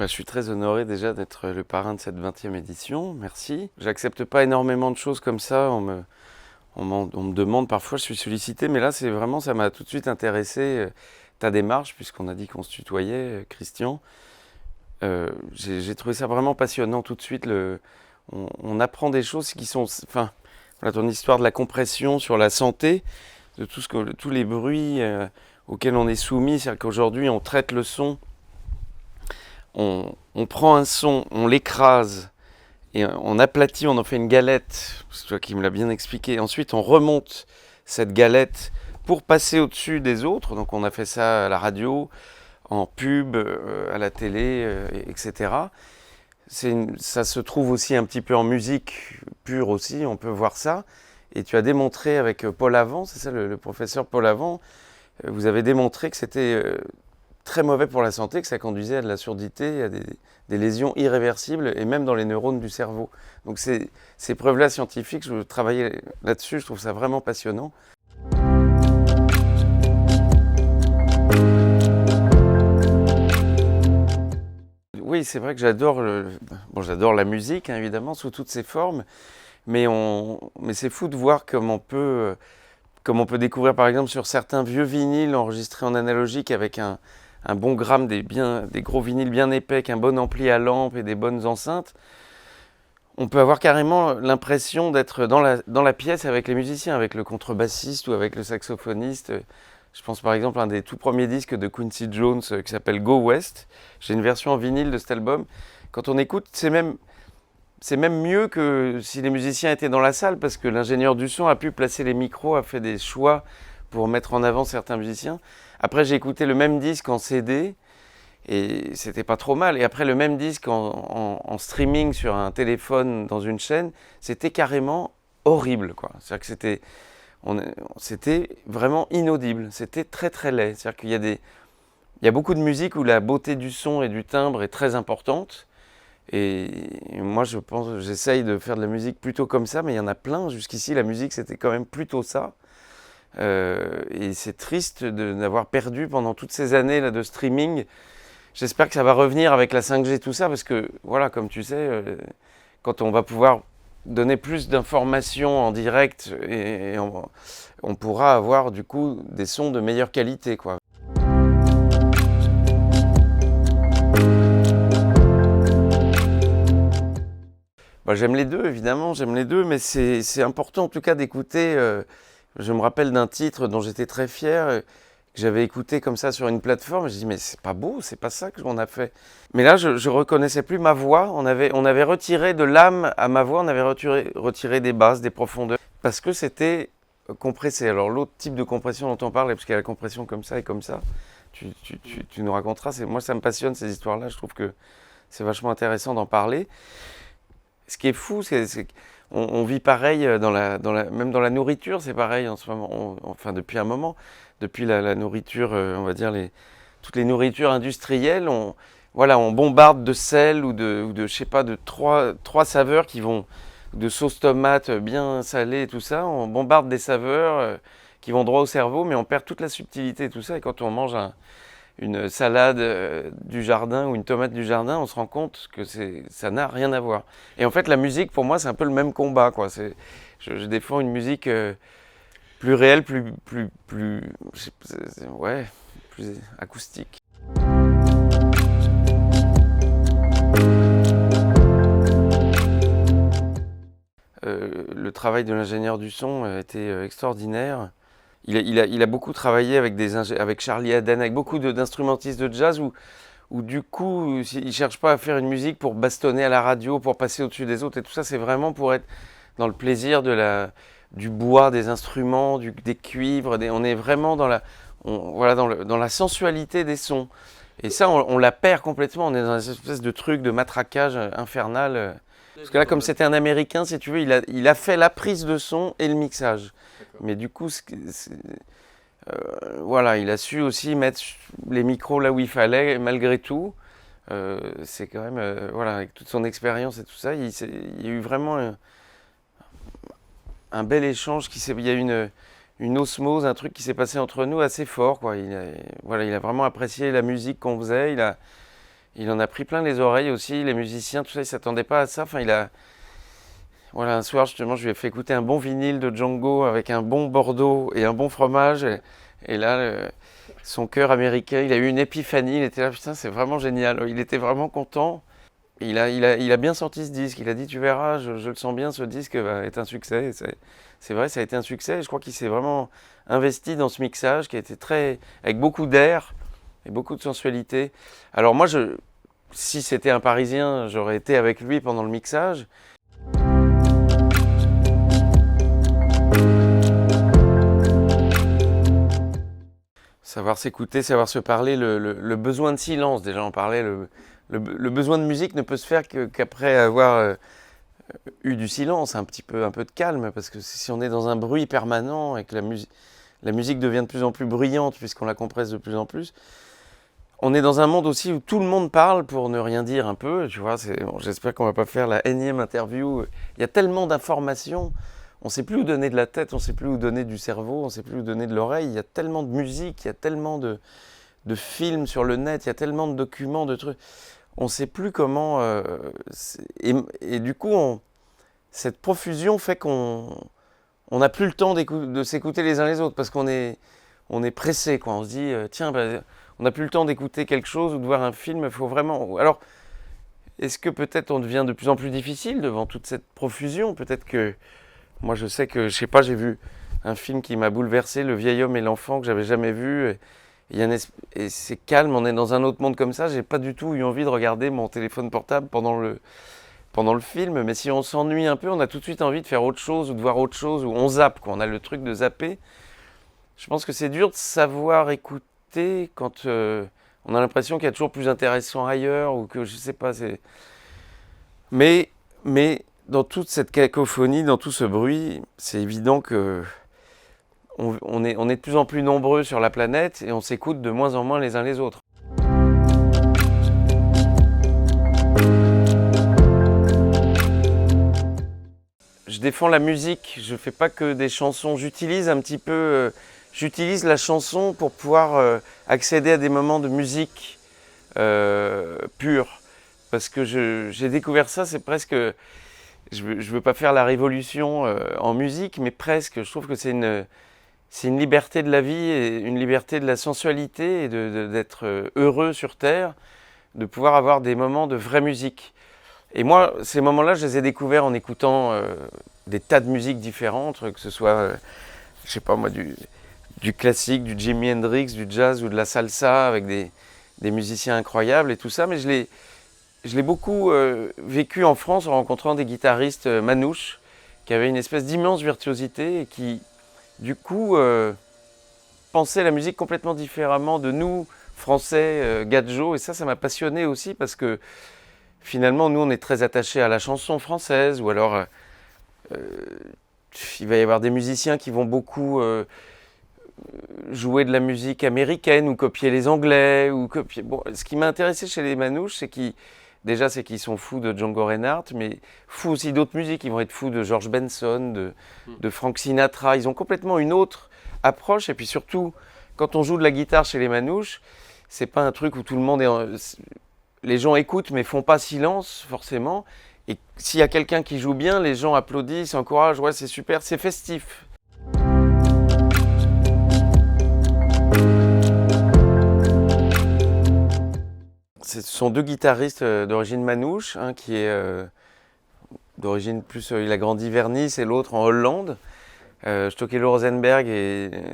je suis très honoré déjà d'être le parrain de cette 20e édition, merci. J'accepte pas énormément de choses comme ça, on me demande parfois, je suis sollicité, mais là c'est vraiment, ça m'a tout de suite intéressé, ta démarche, puisqu'on a dit qu'on se tutoyait, Christian. J'ai trouvé ça vraiment passionnant tout de suite, on apprend des choses qui sont, enfin, voilà, ton histoire de la compression sur la santé, de tous les bruits auxquels on est soumis, c'est-à-dire qu'aujourd'hui on traite le son, on prend un son, on l'écrase, et on aplatit, on en fait une galette, c'est toi qui me l'as bien expliqué. Ensuite, on remonte cette galette pour passer au-dessus des autres. Donc, on a fait ça à la radio, en pub, à la télé, etc. Ça se trouve aussi un petit peu en musique pure aussi, on peut voir ça. Et tu as démontré avec Paul Avant, c'est ça le professeur Paul Avant, vous avez démontré que c'était très mauvais pour la santé, que ça conduisait à de la surdité, à des lésions irréversibles, et même dans les neurones du cerveau. Donc ces preuves-là scientifiques, je travaillais là-dessus, je trouve ça vraiment passionnant. Oui, c'est vrai que j'adore la musique, hein, évidemment, sous toutes ses formes, mais c'est fou de voir comme on peut découvrir, par exemple, sur certains vieux vinyles enregistrés en analogique avec un bon gramme, des gros vinyles bien épais, avec un bon ampli à lampe et des bonnes enceintes, on peut avoir carrément l'impression d'être dans la pièce avec les musiciens, avec le contrebassiste ou avec le saxophoniste. Je pense par exemple à un des tout premiers disques de Quincy Jones qui s'appelle Go West. J'ai une version en vinyle de cet album. Quand on écoute, c'est même mieux que si les musiciens étaient dans la salle, parce que l'ingénieur du son a pu placer les micros, a fait des choix pour mettre en avant certains musiciens. Après, j'ai écouté le même disque en CD, et c'était pas trop mal. Et après, le même disque en streaming sur un téléphone dans une chaîne, c'était carrément horrible, quoi. C'est-à-dire que c'était vraiment inaudible. C'était très très laid. C'est-à-dire il y a beaucoup de musique où la beauté du son et du timbre est très importante. Et moi, j'essaye de faire de la musique plutôt comme ça, mais il y en a plein. Jusqu'ici, la musique, c'était quand même plutôt ça. Et c'est triste d'avoir perdu pendant toutes ces années là, de streaming. J'espère que ça va revenir avec la 5G, tout ça, parce que, voilà, comme tu sais, quand on va pouvoir donner plus d'informations en direct, on pourra avoir, du coup, des sons de meilleure qualité, quoi. Bah, j'aime les deux, évidemment, j'aime les deux, mais c'est important, en tout cas, d'écouter. Je me rappelle d'un titre dont j'étais très fier, que j'avais écouté comme ça sur une plateforme, et je dis mais c'est pas beau, c'est pas ça que l'on a fait. Mais là je reconnaissais plus ma voix, on avait retiré de l'âme à ma voix, on avait retiré des basses, des profondeurs, parce que c'était compressé. Alors l'autre type de compression dont on parle, parce qu'il y a la compression comme ça et comme ça, tu nous raconteras, moi ça me passionne ces histoires-là, je trouve que c'est vachement intéressant d'en parler. Ce qui est fou, c'est qu'on vit pareil même dans la nourriture, c'est pareil en ce moment, enfin depuis un moment, depuis la nourriture, on va dire toutes les nourritures industrielles, on bombarde de sel ou de je sais pas, de trois saveurs qui vont, de sauce tomate bien salée et tout ça, on bombarde des saveurs qui vont droit au cerveau, mais on perd toute la subtilité et tout ça, et quand on mange une salade du jardin ou une tomate du jardin, on se rend compte que ça n'a rien à voir. Et en fait, la musique, pour moi, c'est un peu le même combat, quoi. Je défends une musique plus réelle, ouais, plus acoustique. Le travail de l'ingénieur du son a été extraordinaire. Il a beaucoup travaillé avec Charlie Haden, avec beaucoup d'instrumentistes de jazz où du coup, il ne cherche pas à faire une musique pour bastonner à la radio, pour passer au-dessus des autres et tout ça, c'est vraiment pour être dans le plaisir du bois, des instruments, des cuivres, on est vraiment dans la sensualité des sons. Et ça, on la perd complètement, on est dans une espèce de truc de matraquage infernal. Parce que là, comme c'était un Américain, si tu veux, il a fait la prise de son et le mixage. Mais du coup, voilà, il a su aussi mettre les micros là où il fallait, malgré tout. C'est quand même, voilà, avec toute son expérience et tout ça, il y a eu vraiment un bel échange, il y a eu une osmose, un truc qui s'est passé entre nous assez fort, quoi. Il a vraiment apprécié la musique qu'on faisait, il en a pris plein les oreilles aussi, les musiciens, tout ça, ils s'attendaient pas à ça. Enfin, voilà, un soir justement, je lui ai fait écouter un bon vinyle de Django avec un bon Bordeaux et un bon fromage. Et là, son cœur américain, il a eu une épiphanie. Il était là, putain, c'est vraiment génial. Il était vraiment content. Il a bien sorti ce disque. Il a dit, tu verras, je le sens bien, ce disque va être un succès. Et c'est vrai, ça a été un succès. Et je crois qu'il s'est vraiment investi dans ce mixage qui a été avec beaucoup d'air et beaucoup de sensualité. Alors moi, si c'était un Parisien, j'aurais été avec lui pendant le mixage. Savoir s'écouter, savoir se parler, le besoin de silence, déjà on parlait, le besoin de musique ne peut se faire qu'après avoir eu du silence, un peu de calme, parce que si on est dans un bruit permanent et que la musique devient de plus en plus bruyante puisqu'on la compresse de plus en plus, on est dans un monde aussi où tout le monde parle pour ne rien dire un peu, tu vois, bon, j'espère qu'on va pas faire la énième interview, il y a tellement d'informations. On ne sait plus où donner de la tête, on ne sait plus où donner du cerveau, on ne sait plus où donner de l'oreille. Il y a tellement de musique, il y a tellement de films sur le net, il y a tellement de documents, de trucs. On ne sait plus comment... et du coup, cette profusion fait qu'on n'a plus le temps de s'écouter les uns les autres parce qu'on est pressé, quoi. On se dit, tiens, on n'a plus le temps d'écouter quelque chose ou de voir un film, il faut vraiment... Alors, est-ce que peut-être on devient de plus en plus difficile devant toute cette profusion? Peut-être que... Moi, je sais que, je sais pas, j'ai vu un film qui m'a bouleversé, Le vieil homme et l'enfant, que j'avais jamais vu. Et c'est calme, on est dans un autre monde comme ça. J'ai pas du tout eu envie de regarder mon téléphone portable pendant le film. Mais si on s'ennuie un peu, on a tout de suite envie de faire autre chose ou de voir autre chose, ou on zappe, quoi. On a le truc de zapper. Je pense que c'est dur de savoir écouter quand on a l'impression qu'il y a toujours plus intéressant ailleurs, ou que, je sais pas, mais dans toute cette cacophonie, dans tout ce bruit, c'est évident que on est de plus en plus nombreux sur la planète et on s'écoute de moins en moins les uns les autres. Je défends la musique, je ne fais pas que des chansons, j'utilise j'utilise la chanson pour pouvoir accéder à des moments de musique pure. Parce que j'ai découvert ça, c'est presque... Je veux pas faire la révolution en musique, mais presque. Je trouve que c'est une liberté de la vie et une liberté de la sensualité et d'être heureux sur Terre, de pouvoir avoir des moments de vraie musique. Et moi, ces moments-là, je les ai découverts en écoutant des tas de musiques différentes, que ce soit, je sais pas moi, du classique, du Jimi Hendrix, du jazz ou de la salsa avec des musiciens incroyables et tout ça, mais je l'ai beaucoup vécu en France en rencontrant des guitaristes manouches qui avaient une espèce d'immense virtuosité et qui, du coup, pensaient la musique complètement différemment de nous, Français, gadjo. Et ça m'a passionné aussi parce que finalement, nous, on est très attachés à la chanson française. Ou alors, il va y avoir des musiciens qui vont beaucoup jouer de la musique américaine ou copier les Anglais. Bon, ce qui m'a intéressé chez les manouches, c'est qu'ils sont fous de Django Reinhardt, mais fous aussi d'autres musiques. Ils vont être fous de George Benson, de Frank Sinatra. Ils ont complètement une autre approche. Et puis surtout, quand on joue de la guitare chez les manouches, c'est pas un truc où tout le monde les gens écoutent mais font pas silence forcément. Et s'il y a quelqu'un qui joue bien, les gens applaudissent, encouragent. Ouais, c'est super, c'est festif. Ce sont deux guitaristes d'origine manouche, un qui est d'origine plus, il a grandi vers Nice et l'autre en Hollande. Stokelo Rosenberg,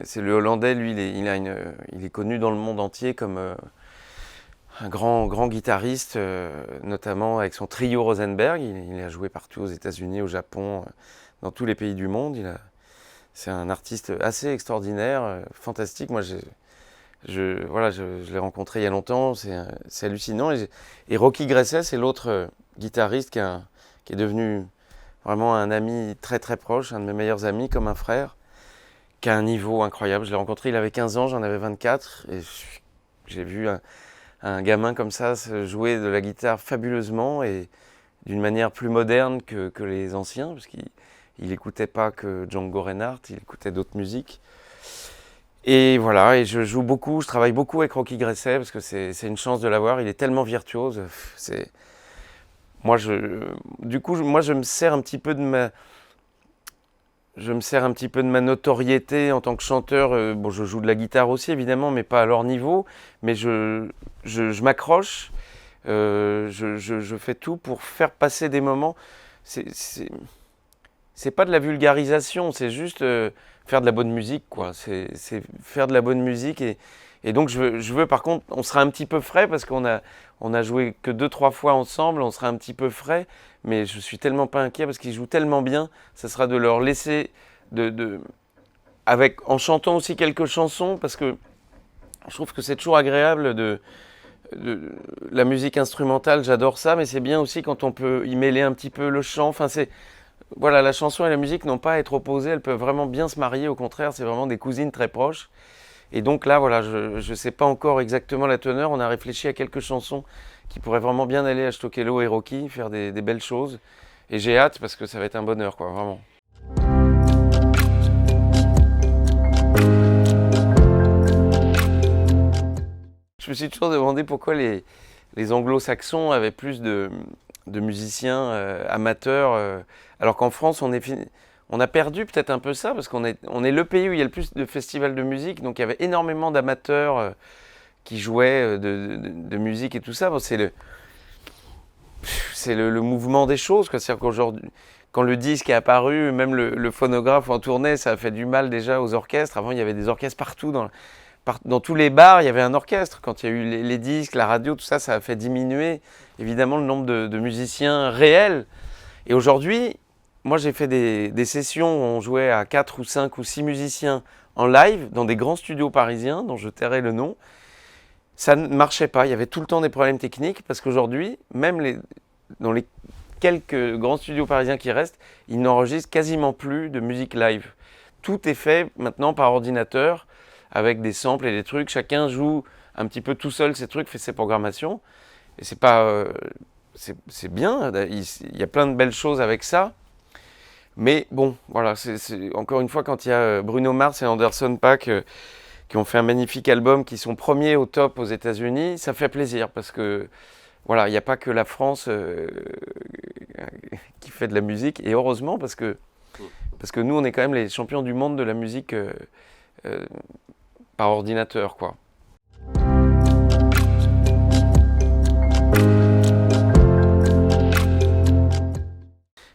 c'est le Hollandais, lui, il est connu dans le monde entier comme un grand guitariste, notamment avec son trio Rosenberg. Il a joué partout aux États-Unis, au Japon, dans tous les pays du monde. C'est un artiste assez extraordinaire, fantastique. Moi, je l'ai rencontré il y a longtemps, c'est hallucinant. Et Rocky Gresset, c'est l'autre guitariste qui est devenu vraiment un ami très très proche, un de mes meilleurs amis, comme un frère, qui a un niveau incroyable. Je l'ai rencontré, il avait 15 ans, j'en avais 24, et j'ai vu un gamin comme ça jouer de la guitare fabuleusement et d'une manière plus moderne que les anciens, parce qu'il n'écoutait pas que Django Reinhardt, il écoutait d'autres musiques. Et voilà, et je joue beaucoup, je travaille beaucoup avec Rocky Gresset parce que c'est une chance de l'avoir. Il est tellement virtuose. C'est moi du coup moi je me sers un petit peu de ma notoriété en tant que chanteur. Bon, je joue de la guitare aussi évidemment, mais pas à leur niveau. Mais je m'accroche. Je fais tout pour faire passer des moments. C'est c'est c'est pas de la vulgarisation, c'est juste faire de la bonne musique, quoi. C'est faire de la bonne musique et donc je veux par contre, on sera un petit peu frais parce on a joué que 2, 3 fois ensemble, on sera un petit peu frais, mais je suis tellement pas inquiet parce qu'ils jouent tellement bien, ça sera de leur laisser de avec en chantant aussi quelques chansons parce que je trouve que c'est toujours agréable de la musique instrumentale, j'adore ça, mais c'est bien aussi quand on peut y mêler un petit peu le chant. Enfin, c'est voilà, la chanson et la musique n'ont pas à être opposées, elles peuvent vraiment bien se marier, au contraire, c'est vraiment des cousines très proches. Et donc là, voilà, je ne sais pas encore exactement la teneur, on a réfléchi à quelques chansons qui pourraient vraiment bien aller à Stokelo et Rocky, faire des belles choses. Et j'ai hâte parce que ça va être un bonheur, quoi, vraiment. Je me suis toujours demandé pourquoi les anglo-saxons avaient plus de musiciens amateurs, alors qu'en France, on a perdu peut-être un peu ça, parce on est le pays où il y a le plus de festivals de musique, donc il y avait énormément d'amateurs qui jouaient de musique et tout ça. Bon, c'est le mouvement des choses, quoi. C'est-à-dire qu'aujourd'hui, quand le disque est apparu, même le phonographe en tournée, ça a fait du mal déjà aux orchestres. Avant, il y avait des orchestres partout dans tous les bars, il y avait un orchestre. Quand il y a eu les disques, la radio, tout ça, ça a fait diminuer évidemment le nombre de musiciens réels. Et aujourd'hui, moi j'ai fait des sessions où on jouait à 4 ou 5 ou 6 musiciens en live dans des grands studios parisiens dont je tairai le nom. Ça ne marchait pas, il y avait tout le temps des problèmes techniques parce qu'aujourd'hui, même dans les quelques grands studios parisiens qui restent, ils n'enregistrent quasiment plus de musique live. Tout est fait maintenant par ordinateur avec des samples et des trucs. Chacun joue un petit peu tout seul ses trucs, fait ses programmations. Et c'est pas, c'est bien. Il y a plein de belles choses avec ça. Mais bon, voilà. Encore une fois, quand il y a Bruno Mars et Anderson .Paak qui ont fait un magnifique album, qui sont premiers au top aux États-Unis, ça fait plaisir parce que voilà, il n'y a pas que la France qui fait de la musique. Et heureusement parce que nous, on est quand même les champions du monde de la musique. Par ordinateur, quoi.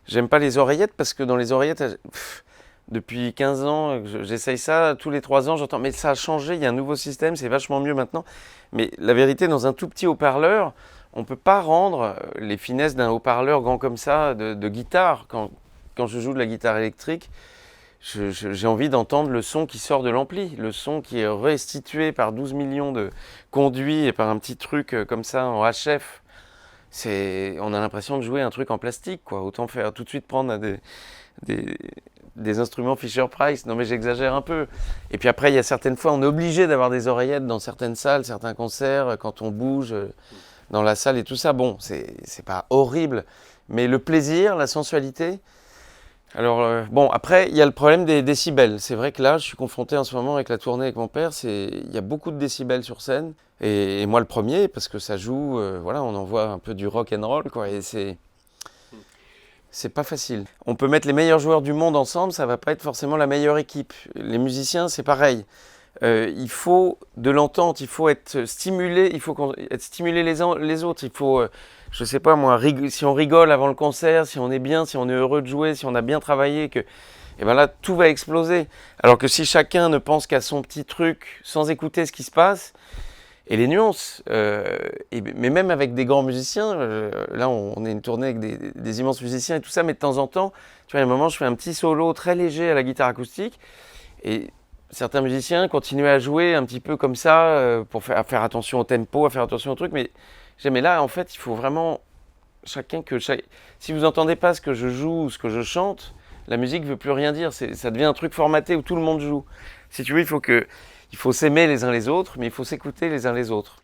J'aime pas les oreillettes parce que dans les oreillettes, depuis 15 ans, j'essaye ça, tous les 3 ans, j'entends, mais ça a changé, il y a un nouveau système, c'est vachement mieux maintenant. Mais la vérité, dans un tout petit haut-parleur, on ne peut pas rendre les finesses d'un haut-parleur grand comme ça, de guitare. Quand je joue de la guitare électrique, j'ai envie d'entendre le son qui sort de l'ampli, le son qui est restitué par 12 millions de conduits et par un petit truc comme ça en HF. On a l'impression de jouer un truc en plastique, quoi. Autant faire tout de suite prendre des, des instruments Fisher-Price. Non mais j'exagère un peu. Et puis après, il y a certaines fois, on est obligé d'avoir des oreillettes dans certaines salles, certains concerts, quand on bouge dans la salle et tout ça. Bon, c'est pas horrible, mais le plaisir, la sensualité. Alors, bon, après, il y a le problème des décibels. C'est vrai que là, je suis confronté en ce moment avec la tournée avec mon père. Il y a beaucoup de décibels sur scène. Et moi, le premier, parce que ça joue, voilà, on envoie un peu du rock and roll, quoi. Et c'est pas facile. On peut mettre les meilleurs joueurs du monde ensemble, ça va pas être forcément la meilleure équipe. Les musiciens, c'est pareil. Il faut de l'entente, il faut être stimulé, être stimulé les autres. Il faut, je sais pas moi, si on rigole avant le concert, si on est bien, si on est heureux de jouer, si on a bien travaillé, et ben là tout va exploser. Alors que si chacun ne pense qu'à son petit truc, sans écouter ce qui se passe et les nuances, mais même avec des grands musiciens, là on est une tournée avec des immenses musiciens et tout ça, mais de temps en temps, tu vois, à un moment je fais un petit solo très léger à la guitare acoustique et certains musiciens continuent à jouer un petit peu comme ça pour à faire attention au tempo, à faire attention au truc, mais là en fait il faut vraiment si vous entendez pas ce que je joue ou ce que je chante, la musique veut plus rien dire, ça devient un truc formaté où tout le monde joue. Si tu veux, il faut s'aimer les uns les autres, mais il faut s'écouter les uns les autres.